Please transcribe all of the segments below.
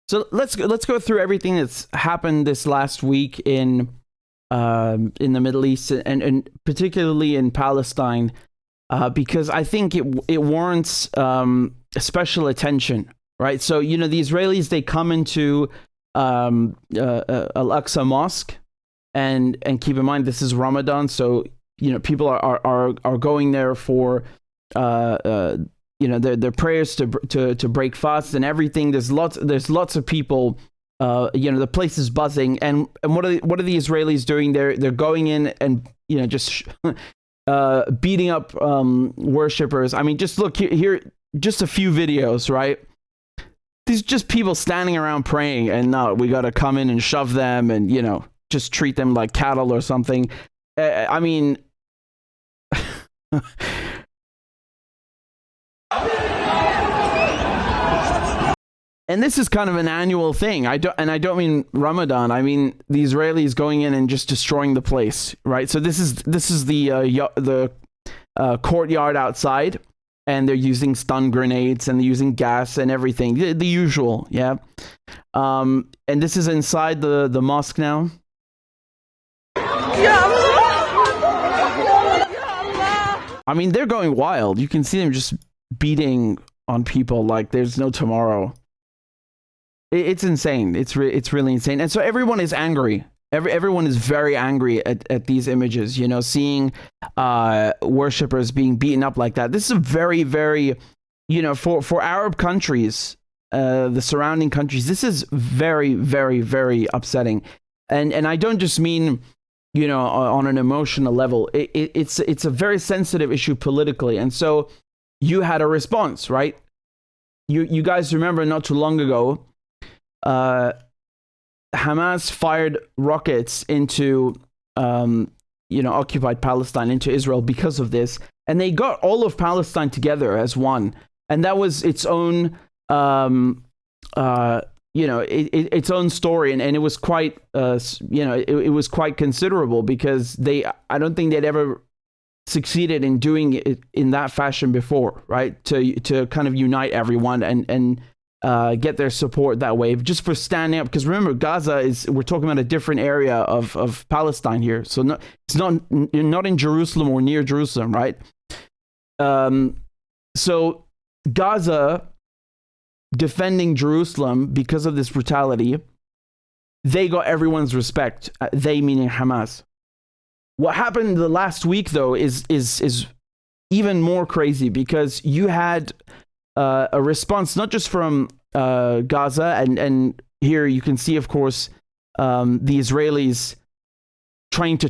So let's go through everything that's happened this last week in the Middle East and particularly in Palestine, because I think it warrants special attention, right? So the Israelis, they come into Al-Aqsa Mosque, and keep in mind this is Ramadan, so people are going there for their prayers to break fast and everything. There's lots of people. The place is buzzing, and what are the Israelis doing? They're going in and just beating up worshippers. I mean, just look here, just a few videos, right? These just people standing around praying, and no, we got to come in and shove them, and just treat them like cattle or something. I mean. And this is kind of an annual thing. I don't mean Ramadan. I mean the Israelis going in and just destroying the place, right? So this is the courtyard outside, and they're using stun grenades and they're using gas and everything, the usual, yeah. And this is inside the mosque now. I mean, they're going wild. You can see them just beating on people like there's no tomorrow. It's insane. It's really insane. And so everyone is angry. Everyone is very angry at these images, seeing worshippers being beaten up like that. This is a very, very, for Arab countries, the surrounding countries, this is very, very, very upsetting. And I don't just mean, on an emotional level. It's a very sensitive issue politically. And so you had a response, right? You guys remember not too long ago, Hamas fired rockets into occupied Palestine, into Israel because of this, and they got all of Palestine together as one, and that was its own its own story, and it was quite it was quite considerable, because I don't think they'd ever succeeded in doing it in that fashion before, right? To kind of unite everyone and get their support that way, just for standing up. Because remember, we're talking about a different area of Palestine here. So it's not in Jerusalem or near Jerusalem, right? So Gaza defending Jerusalem because of this brutality, they got everyone's respect. They meaning Hamas. What happened the last week, though, is even more crazy, because you had a response not just from Gaza, and here you can see, of course, the Israelis trying to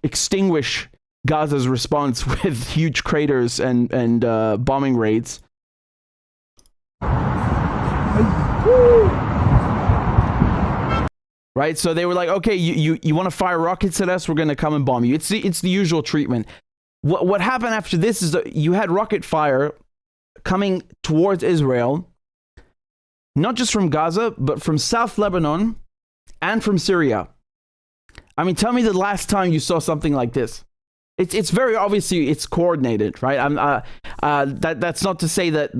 extinguish Gaza's response with huge craters and bombing raids. Right, so they were like, okay, you want to fire rockets at us? We're going to come and bomb you. It's the usual treatment. What happened after this is that you had rocket fire coming towards Israel, not just from Gaza, but from South Lebanon and from Syria. I mean, tell me the last time you saw something like this. It's very obviously it's coordinated, right? That's not to say that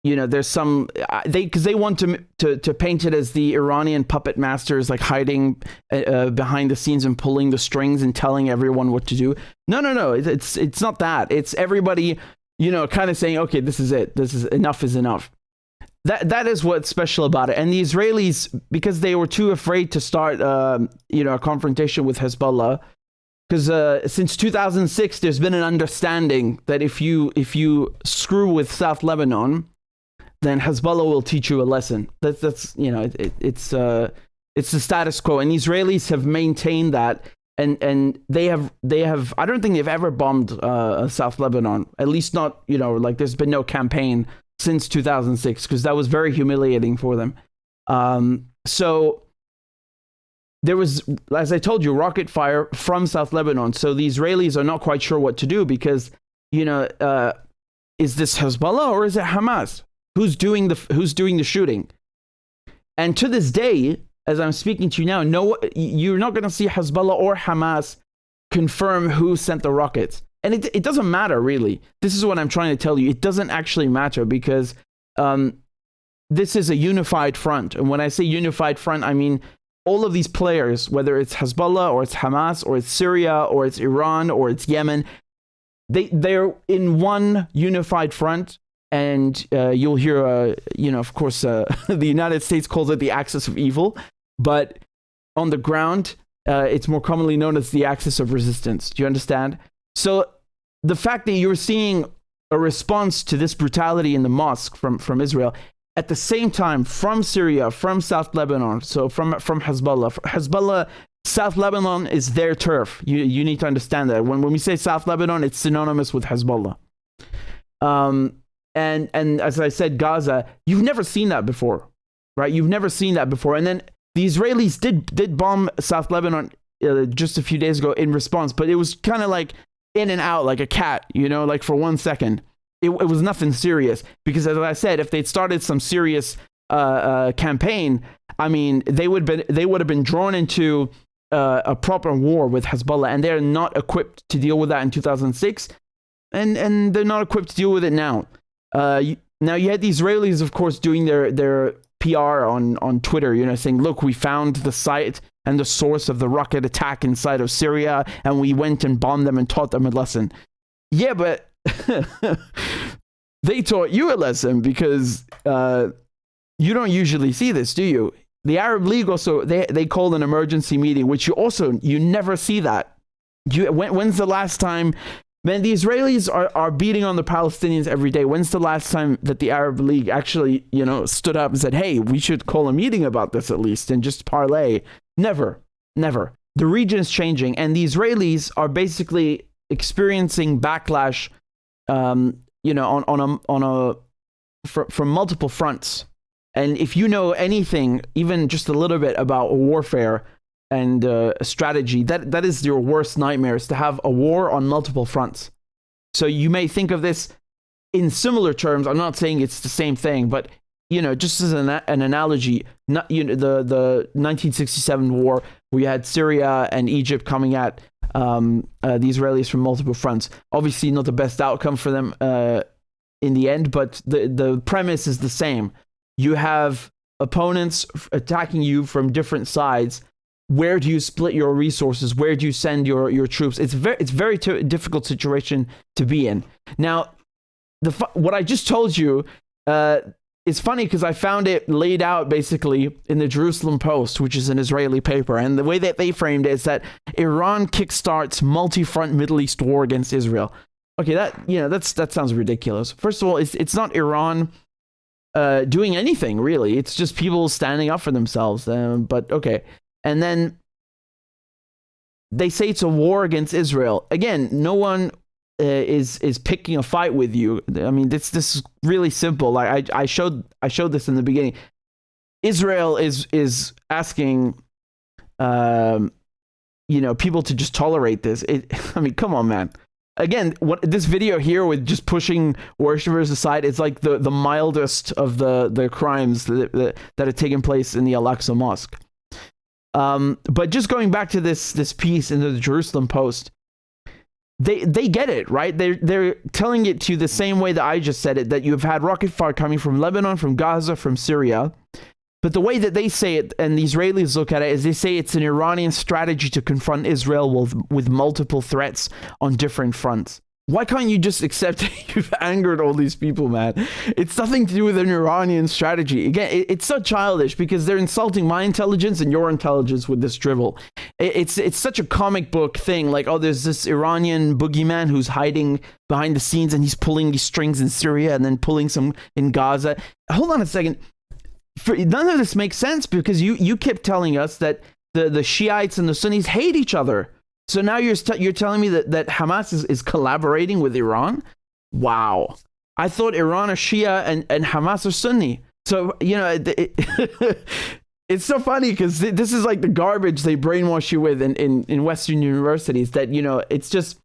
there's some because they want to paint it as the Iranian puppet masters, like hiding behind the scenes and pulling the strings and telling everyone what to do. No, it's not that. It's everybody, kind of saying, okay, this is it. This is enough is enough. That is what's special about it. And the Israelis, because they were too afraid to start a confrontation with Hezbollah, because since 2006 there's been an understanding that if you screw with South Lebanon, then Hezbollah will teach you a lesson. It's the status quo, and the Israelis have maintained that, and they have I don't think they've ever bombed South Lebanon, at least not there's been no campaign since 2006, because that was very humiliating for them. So there was, as I told you, rocket fire from South Lebanon. So the Israelis are not quite sure what to do, because is this Hezbollah or is it Hamas? Who's doing the shooting? And to this day, as I'm speaking to you now, you're not going to see Hezbollah or Hamas confirm who sent the rockets. And it doesn't matter, really. This is what I'm trying to tell you. It doesn't actually matter because this is a unified front. And when I say unified front, I mean all of these players, whether it's Hezbollah or it's Hamas or it's Syria or it's Iran or it's Yemen, they're in one unified front. And you'll hear, of course, the United States calls it the axis of evil. But on the ground, it's more commonly known as the axis of resistance. Do you understand? So the fact that you're seeing a response to this brutality in the mosque from Israel, at the same time from Syria, from South Lebanon, so from Hezbollah, South Lebanon is their turf. You need to understand that. When we say South Lebanon, it's synonymous with Hezbollah. And as I said, Gaza, you've never seen that before, right? You've never seen that before. And then the Israelis did bomb South Lebanon just a few days ago in response, but it was kind of like in and out, like a cat, like for 1 second. It was nothing serious because, as I said, if they'd started some serious campaign, I mean, they would have been drawn into a proper war with Hezbollah, and they're not equipped to deal with that in 2006, and they're not equipped to deal with it now. Now you had the Israelis, of course, doing their PR on Twitter, saying, look, we found the site and the source of the rocket attack inside of Syria, and we went and bombed them and taught them a lesson. Yeah, but they taught you a lesson because you don't usually see this, do you? The Arab League also, they called an emergency meeting, which you never see that. When's the last time? Man, the Israelis are beating on the Palestinians every day. When's the last time that the Arab League actually, stood up and said, hey, we should call a meeting about this at least and just parlay? Never. The region is changing, and the Israelis are basically experiencing backlash, from multiple fronts. And if you know anything, even just a little bit about warfare and a strategy, that is your worst nightmare, is to have a war on multiple fronts. So you may think of this in similar terms. I'm not saying it's the same thing, but just as an analogy, the 1967 war, we had Syria and Egypt coming at the Israelis from multiple fronts. Obviously, not the best outcome for them in the end, but the premise is the same. You have opponents attacking you from different sides. Where do you split your resources? Where do you send your troops? It's very difficult situation to be in. Now, what I just told you is funny because I found it laid out basically in the Jerusalem Post, which is an Israeli paper, and the way that they framed it is that Iran kickstarts multi-front Middle East war against Israel. Okay, that sounds ridiculous. First of all, it's not Iran doing anything really. It's just people standing up for themselves. But okay. And then they say it's a war against Israel. Again, no one is picking a fight with you. I mean, this is really simple. Like I showed this in the beginning. Israel is asking, people to just tolerate this. I mean, come on, man. Again, this video here with just pushing worshippers aside, it's like the mildest of the crimes that have taken place in the Al-Aqsa Mosque. But just going back to this piece in the Jerusalem Post, they get it, right? They're telling it to you the same way that I just said it, that you've had rocket fire coming from Lebanon, from Gaza, from Syria. But the way that they say it, and the Israelis look at it, is they say it's an Iranian strategy to confront Israel with multiple threats on different fronts. Why can't you just accept that you've angered all these people, man? It's nothing to do with an Iranian strategy. Again, it's so childish because they're insulting my intelligence and your intelligence with this drivel. It's such a comic book thing. Like, oh, there's this Iranian boogeyman who's hiding behind the scenes and he's pulling these strings in Syria and then pulling some in Gaza. Hold on a second. None of this makes sense because you kept telling us that the Shiites and the Sunnis hate each other. So now you're telling me that Hamas is collaborating with Iran? Wow. I thought Iran are Shia and Hamas are Sunni. So, it's so funny because this is like the garbage they brainwash you with in Western universities, that, it's just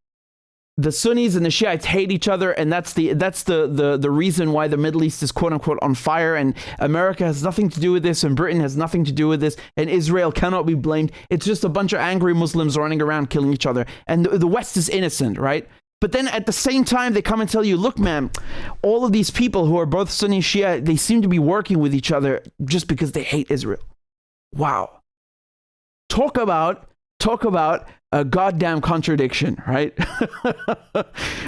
the Sunnis and the Shiites hate each other, and that's the reason why the Middle East is quote unquote on fire, and America has nothing to do with this, and Britain has nothing to do with this, and Israel cannot be blamed. It's just a bunch of angry Muslims running around killing each other, and the West is innocent, right? But then at the same time, they come and tell you, look, man, all of these people who are both Sunni Shia, they seem to be working with each other just because they hate Israel. Wow. Talk about a goddamn contradiction, right?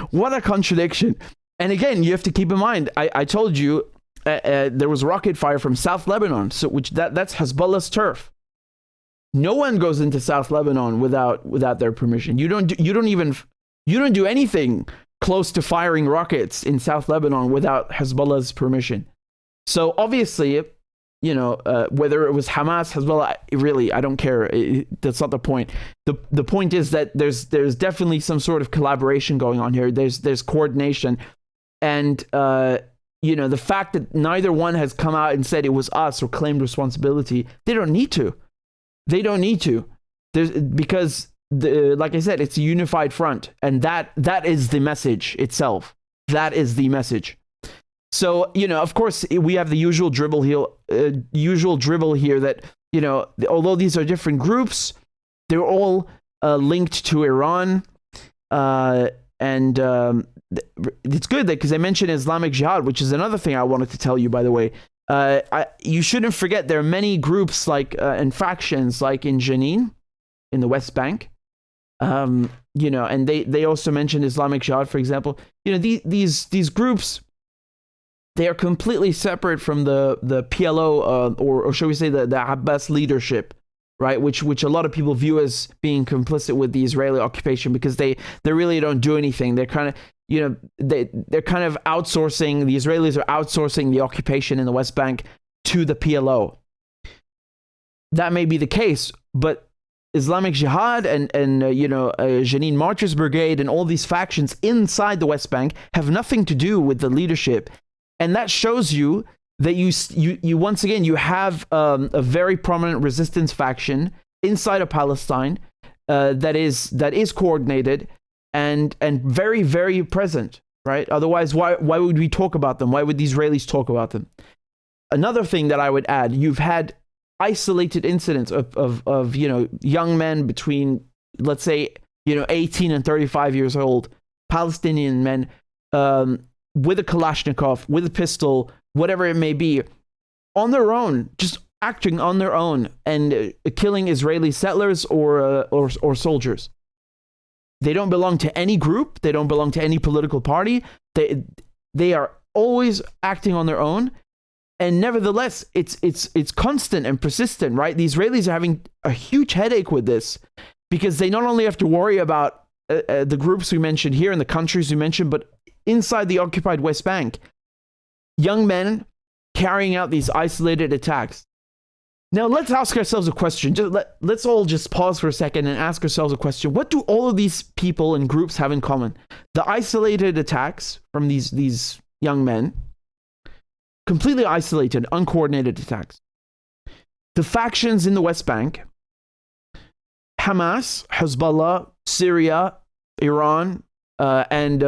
What a contradiction. And again, you have to keep in mind, I told you there was rocket fire from South Lebanon, so that's Hezbollah's turf. No one goes into South Lebanon without their permission. You don't do anything close to firing rockets in South Lebanon without Hezbollah's permission. So obviously, whether it was Hamas, Hezbollah, really, I don't care. That's not the point. The point is that there's definitely some sort of collaboration going on here. There's coordination, and the fact that neither one has come out and said it was us or claimed responsibility, they don't need to. They don't need to. Because like I said, it's a unified front, and that is the message itself. That is the message. So, of course, we have the usual dribble here that, although these are different groups, they're all linked to Iran. And it's good because I mentioned Islamic Jihad, which is another thing I wanted to tell you, by the way. You shouldn't forget there are many groups and factions like in Jenin, in the West Bank. And they also mentioned Islamic Jihad, for example. These groups, they are completely separate from the PLO, or shall we say the Abbas leadership, right? Which a lot of people view as being complicit with the Israeli occupation because they really don't do anything. They're kind of they're kind of outsourcing. The Israelis are outsourcing the occupation in the West Bank to the PLO. That may be the case, but Islamic Jihad and Jenin Martyrs Brigade and all these factions inside the West Bank have nothing to do with the leadership. And that shows you that you once again, you have a very prominent resistance faction inside of Palestine that is coordinated and very, very present, right? Otherwise, why would we talk about them? Why would the Israelis talk about them? Another thing that I would add, you've had isolated incidents of young men between, let's say, 18 and 35 years old, Palestinian men, with a Kalashnikov, with a pistol, whatever it may be, on their own, just acting on their own and killing Israeli settlers or soldiers. They don't belong to any group. They don't belong to any political party. They are always acting on their own. And nevertheless, it's constant and persistent, right? The Israelis are having a huge headache with this because they not only have to worry about the groups we mentioned here and the countries we mentioned, but inside the occupied West Bank, young men carrying out these isolated attacks. Now, let's ask ourselves a question. Let's all just pause for a second and ask ourselves a question. What do all of these people and groups have in common? The isolated attacks from these young men, completely isolated, uncoordinated attacks. The factions in the West Bank, Hamas, Hezbollah, Syria, Iran, and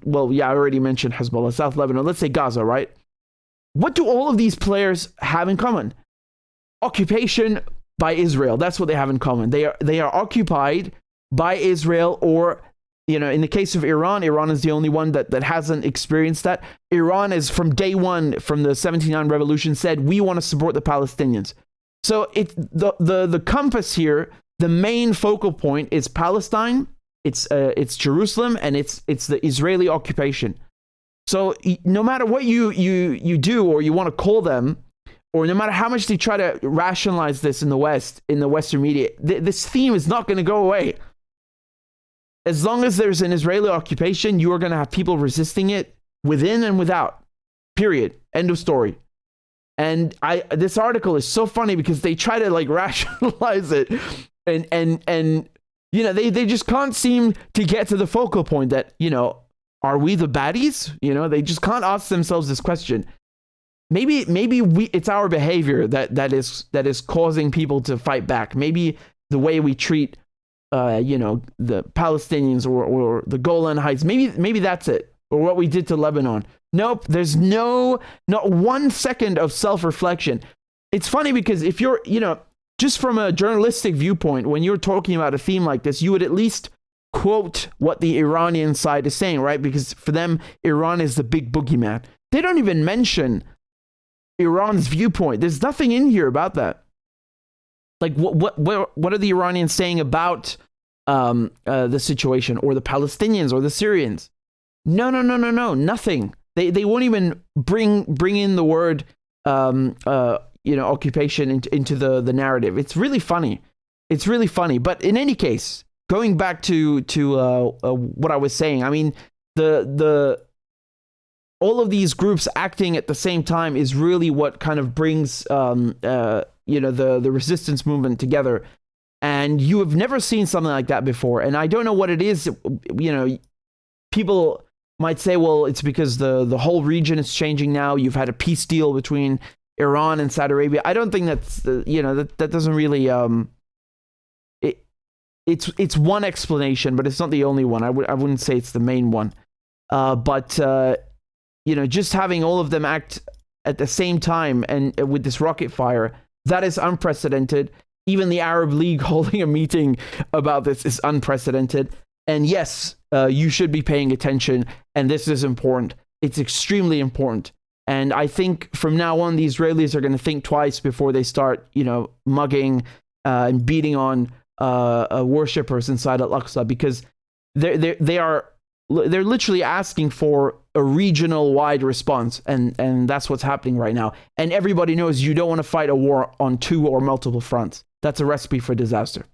well, yeah, I already mentioned Hezbollah, South Lebanon. Let's say Gaza, right? What do all of these players have in common? Occupation by Israel. That's what they have in common. They are occupied by Israel, or in the case of Iran is the only one that hasn't experienced that. Iran is from day one, from the 79 revolution, said we want to support the Palestinians. So the compass here, the main focal point is Palestine. It's Jerusalem, and it's the Israeli occupation. So no matter what you do, or you want to call them, or no matter how much they try to rationalize this in the West, in the Western media, this theme is not going to go away. As long as there's an Israeli occupation, you are going to have people resisting it within and without. Period. End of story. And this article is so funny because they try to rationalize it, and they just can't seem to get to the focal point that are we the baddies? They just can't ask themselves this question. Maybe it's our behavior that is causing people to fight back. Maybe the way we treat the Palestinians or the Golan Heights, maybe that's it. Or what we did to Lebanon. Nope, there's not 1 second of self-reflection. It's funny because if you're, just from a journalistic viewpoint, when you're talking about a theme like this, you would at least quote what the Iranian side is saying, right? Because for them, Iran is the big boogeyman. They don't even mention Iran's viewpoint. There's nothing in here about that. Like, what are the Iranians saying about the situation, or the Palestinians, or the Syrians? No, nothing. They won't even bring in the word occupation into the narrative. It's really funny. But in any case, going back to what I was saying, I mean, the all of these groups acting at the same time is really what kind of brings the resistance movement together. And you have never seen something like that before. And I don't know what it is. People might say, well, it's because the whole region is changing now. You've had a peace deal between Iran and Saudi Arabia. I don't think that's that doesn't really it's one explanation, but it's not the only one. I wouldn't say it's the main one. But just having all of them act at the same time and with this rocket fire, that is unprecedented. Even the Arab League holding a meeting about this is unprecedented. And yes, you should be paying attention. And this is important. It's extremely important. And I think from now on, the Israelis are going to think twice before they start, mugging and beating on worshippers inside Al-Aqsa, because they're literally asking for a regional wide response, and that's what's happening right now. And everybody knows you don't want to fight a war on two or multiple fronts. That's a recipe for disaster.